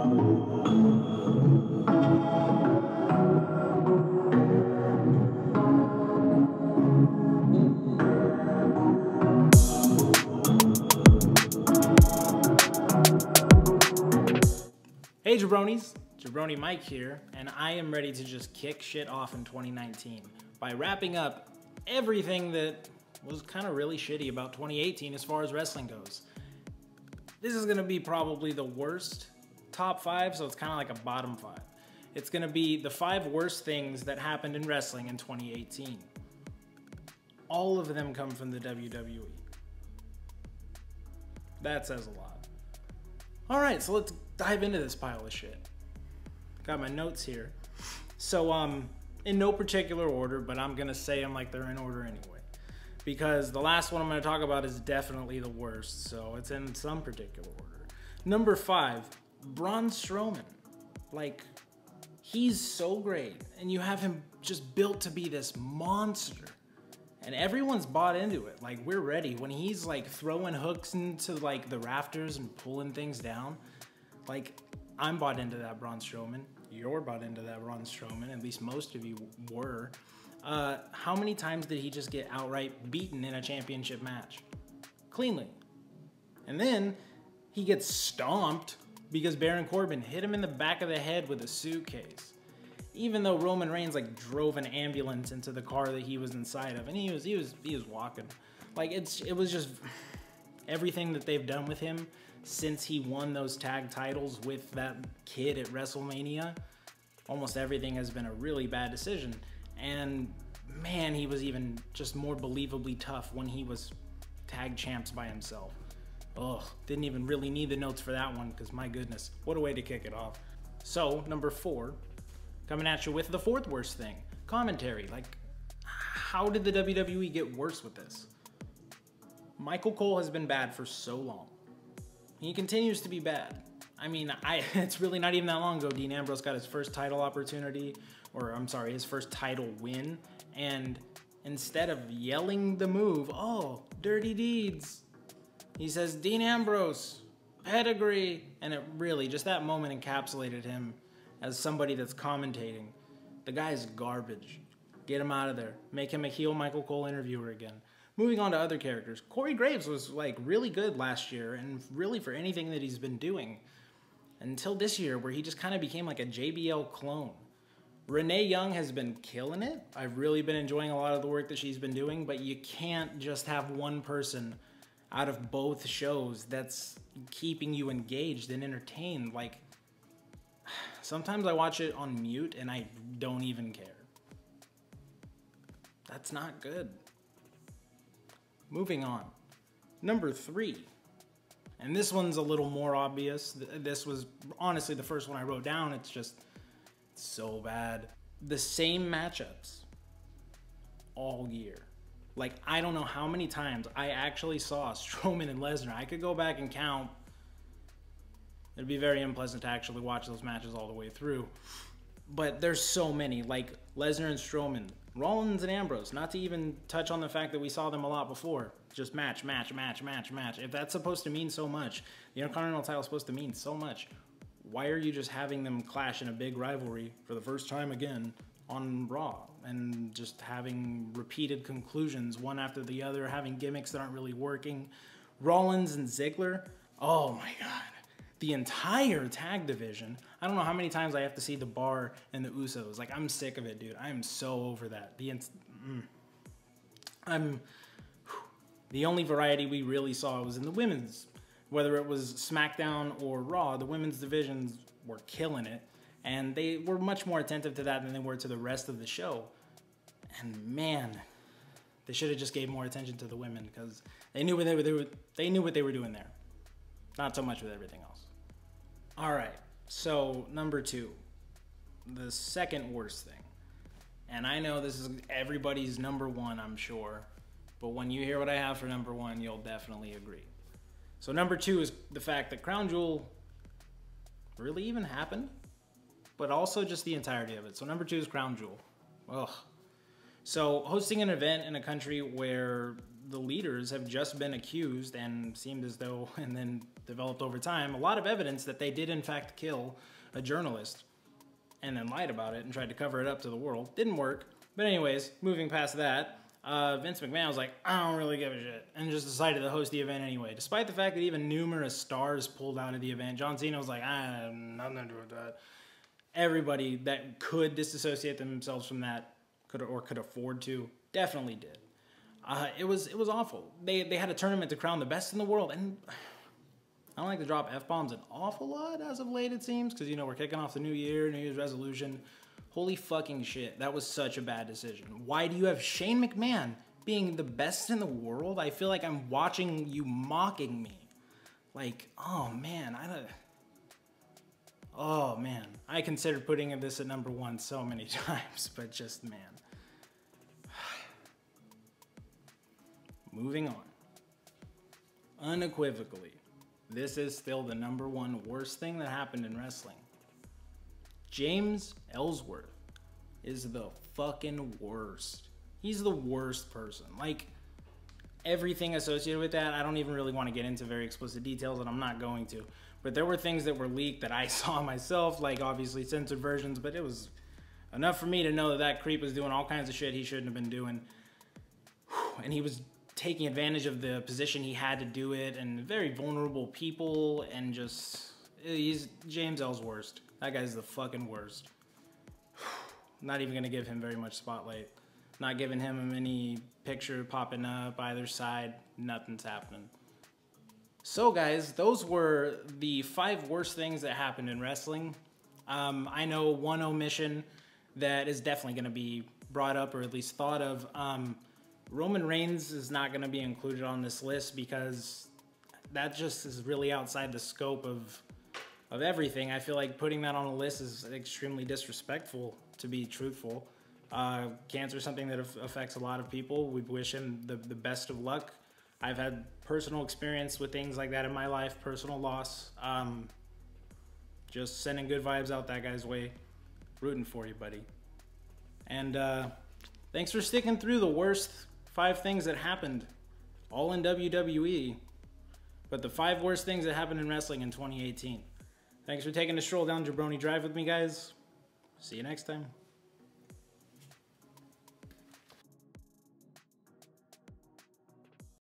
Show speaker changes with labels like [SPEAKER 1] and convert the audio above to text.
[SPEAKER 1] Hey Jabronis, Jabroni Mike here, and I am ready to just kick shit off in 2019 by wrapping up everything that was kind of really shitty about 2018 as far as wrestling goes. This is going to be probably the worst top 5, so it's kind of like a bottom 5. It's going to be the 5 worst things that happened in wrestling in 2018. All of them come from the WWE. That says a lot. Alright, so let's dive into this pile of shit. Got my notes here. So, in no particular order, but I'm gonna say them like they're in order anyway. Because the last one I'm gonna talk about is definitely the worst, so it's in some particular order. Number 5, Braun Strowman. Like, he's so great, and you have him just built to be this monster. And everyone's bought into it. Like, we're ready. When he's like throwing hooks into like the rafters and pulling things down, like, I'm bought into that, Braun Strowman. You're bought into that, Braun Strowman. At least most of you were. How many times did he just get outright beaten in a championship match? Cleanly. And then he gets stomped because Baron Corbin hit him in the back of the head with a suitcase. Even though Roman Reigns like drove an ambulance into the car that he was inside of, and he was walking. Like, it was just everything that they've done with him since he won those tag titles with that kid at WrestleMania. Almost everything has been a really bad decision. And man, he was even just more believably tough when he was tag champs by himself. Ugh, didn't even really need the notes for that one, because my goodness, what a way to kick it off. So, number 4. Coming at you with the 4th worst thing, commentary. Like, how did the WWE get worse with this? Michael Cole has been bad for so long. He continues to be bad. I mean, it's really not even that long ago Dean Ambrose got his first title opportunity, or I'm sorry, his first title win, and instead of yelling the move, oh, dirty deeds, he says, Dean Ambrose, pedigree, and it really, just that moment encapsulated him as somebody that's commentating. The guy is garbage. Get him out of there. Make him a heel Michael Cole interviewer again. Moving on to other characters. Corey Graves was like really good last year, and really for anything that he's been doing. Until this year, where he just kind of became like a JBL clone. Renee Young has been killing it. I've really been enjoying a lot of the work that she's been doing, but you can't just have one person out of both shows that's keeping you engaged and entertained. Like, sometimes I watch it on mute and I don't even care. That's not good. Moving on. Number 3. And this one's a little more obvious. This was honestly the first one I wrote down. It's just so bad. The same matchups all year. Like, I don't know how many times I actually saw Strowman and Lesnar. I could go back and count. It'd be very unpleasant to actually watch those matches all the way through. But there's so many, like Lesnar and Strowman, Rollins and Ambrose, not to even touch on the fact that we saw them a lot before. Just match, match, match, match, match. If that's supposed to mean so much, the Intercontinental title is supposed to mean so much, why are you just having them clash in a big rivalry for the first time again on Raw? And just having repeated conclusions one after the other, having gimmicks that aren't really working. Rollins and Ziggler, oh my God. The entire tag division. I don't know how many times I have to see the Bar and the Usos. Like, I'm sick of it, dude. I am so over that. The only variety we really saw was in the women's. Whether it was SmackDown or Raw, the women's divisions were killing it. And they were much more attentive to that than they were to the rest of the show. And man, they should have just gave more attention to the women, because they knew what they knew what they were doing there. Not so much with everything else. All right, so number 2, the second worst thing. And I know this is everybody's number 1, I'm sure. But when you hear what I have for number 1, you'll definitely agree. So number 2 is the fact that Crown Jewel really even happened, but also just the entirety of it. So number 2 is Crown Jewel. Ugh. So hosting an event in a country where the leaders have just been accused and seemed as though, and then developed over time, a lot of evidence that they did in fact kill a journalist and then lied about it and tried to cover it up to the world. Didn't work. But anyways, moving past that, Vince McMahon was like, I don't really give a shit, and just decided to host the event anyway, despite the fact that even numerous stars pulled out of the event. John Cena was like, I have nothing to do with that. Everybody that could disassociate themselves from that could afford to definitely did. It was awful. They had a tournament to crown the best in the world, and I don't like to drop F-bombs an awful lot as of late, it seems, because, you know, we're kicking off the new year, New Year's resolution. Holy fucking shit, that was such a bad decision. Why do you have Shane McMahon being the best in the world? I feel like I'm watching you mocking me. Like, oh man, I considered putting this at number 1 so many times, but just, man. Moving on. Unequivocally, this is still the number 1 worst thing that happened in wrestling. James Ellsworth is the fucking worst. He's the worst person. Like, everything associated with that, I don't even really want to get into very explicit details, and I'm not going to. But there were things that were leaked that I saw myself, like obviously censored versions, but it was enough for me to know that that creep was doing all kinds of shit he shouldn't have been doing. And he was taking advantage of the position he had to do it, and very vulnerable people, and just, he's James Ellsworth. That guy's the fucking worst. Not even gonna give him very much spotlight. Not giving him any picture popping up either side. Nothing's happening. So guys, those were the 5 worst things that happened in wrestling. I know one omission that is definitely gonna be brought up, or at least thought of. Roman Reigns is not gonna be included on this list because that just is really outside the scope of everything. I feel like putting that on a list is extremely disrespectful, to be truthful. Cancer is something that affects a lot of people. We wish him the best of luck. I've had personal experience with things like that in my life, personal loss. Just sending good vibes out that guy's way. Rooting for you, buddy. And thanks for sticking through the worst 5 things that happened, all in WWE. But the 5 worst things that happened in wrestling in 2018. Thanks for taking a stroll down Jabroni Drive with me, guys. See you next time.